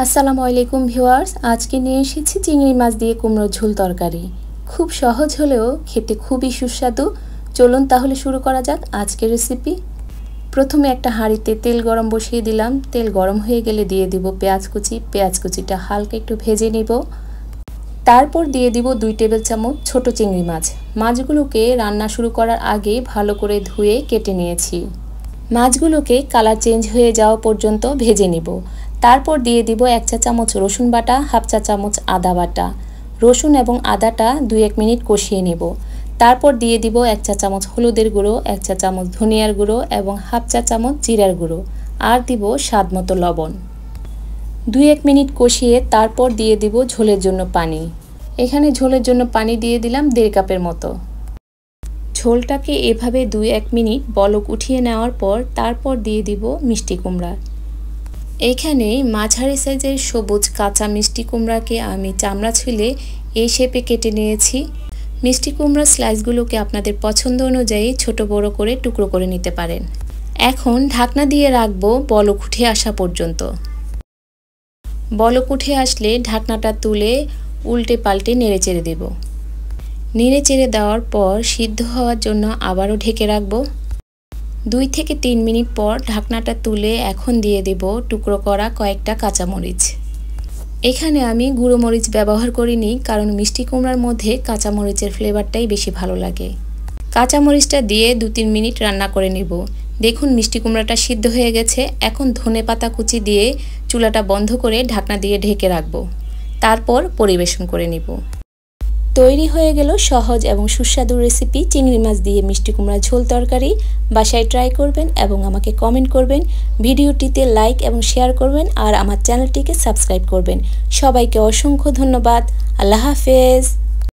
আসসালামু আলাইকুম ভিউয়ার্স, আজকে নিয়ে এসেছি চিংড়ি মাছ দিয়ে কুমড়োর ঝোল তরকারি। খুব সহজ হলেও খেতে খুবই সুস্বাদু। চলুন তাহলে শুরু করা যাক আজকের রেসিপি। প্রথমে একটা হাঁড়িতে তেল গরম বসিয়ে দিলাম। তেল গরম হয়ে গেলে দিয়ে দিব পেঁয়াজ কুচি। পেঁয়াজ কুচিটা হালকা একটু ভেজে নিব। তারপর দিয়ে দিব 2 টেবিল চামচ ছোট চিংড়ি মাছ। মাছগুলোকে রান্না শুরু করার আগে ভালো করে ধুয়ে কেটে নিয়েছি। মাছগুলোকে কালার চেঞ্জ হয়ে যাওয়া পর্যন্ত ভেজে নিব। তারপর দিয়ে দিব 1 চা চামচ রসুন বাটা, হাফ চা চামচ আদা বাটা। রসুন এবং আদাটা 2-1 মিনিট কষিয়ে নেব। তারপর দিয়ে দিব 1 চা চামচ হলুদের গুঁড়ো, 1 চা চামচ ধনিয়ার গুঁড়ো এবং হাফ চা চামচ জিরার গুঁড়ো, আর দিব স্বাদমতো লবণ। 2-1 মিনিট কষিয়ে তারপর দিয়ে দিব ঝোলের জন্য পানি। এখানে ঝোলের জন্য পানি দিয়ে দিলাম 1.5 কাপের মতো। ঝোলটাকে এভাবে 2-1 মিনিট বলক উঠিয়ে নেওয়ার পর তারপর দিয়ে দিব মিষ্টি কুমড়া। এখানে মাঝারি সাইজের সবুজ কাঁচা মিষ্টি কুমড়াকে আমি চামড়া ছুলে এই শেপে কেটে নিয়েছি। মিষ্টি কুমড়ার স্লাইসগুলোকে আপনাদের পছন্দ অনুযায়ী ছোট বড় করে টুকরো করে নিতে পারেন। এখন ঢাকনা দিয়ে রাখবো বলক উঠে আসা পর্যন্ত। বলক উঠে আসলে ঢাকনাটা তুলে উল্টে পাল্টে নেড়েচেড়ে দেব। নেড়েচেড়ে দেওয়ার পর সিদ্ধ হওয়ার জন্য আবারও ঢেকে রাখবো। 2 থেকে 3 মিনিট পর ঢাকনাটা তুলে এখন দিয়ে দেব টুকরো করা কয়েকটা কাঁচামরিচ। এখানে আমি গুঁড়ো মরিচ ব্যবহার করিনি, কারণ মিষ্টি কুমড়ার মধ্যে কাঁচামরিচের ফ্লেভারটাই বেশি ভালো লাগে। কাঁচামরিচটা দিয়ে 2-3 মিনিট রান্না করে নেব। দেখুন মিষ্টি কুমড়াটা সিদ্ধ হয়ে গেছে। এখন ধনেপাতা কুচি দিয়ে চুলাটা বন্ধ করে ঢাকনা দিয়ে ঢেকে রাখবো। তারপর পরিবেশন করে নেব। তৈরি হয়ে গেল সহজ এবং সুস্বাদু রেসিপি চিংড়ি মাছ দিয়ে মিষ্টি কুমড়া ঝোল তরকারি। বাসায় ট্রাই করবেন এবং আমাকে কমেন্ট করবেন। ভিডিওটিতে লাইক এবং শেয়ার করবেন আর আমার চ্যানেলটিকে সাবস্ক্রাইব করবেন। সবাইকে অসংখ্য ধন্যবাদ। আল্লাহ হাফেজ।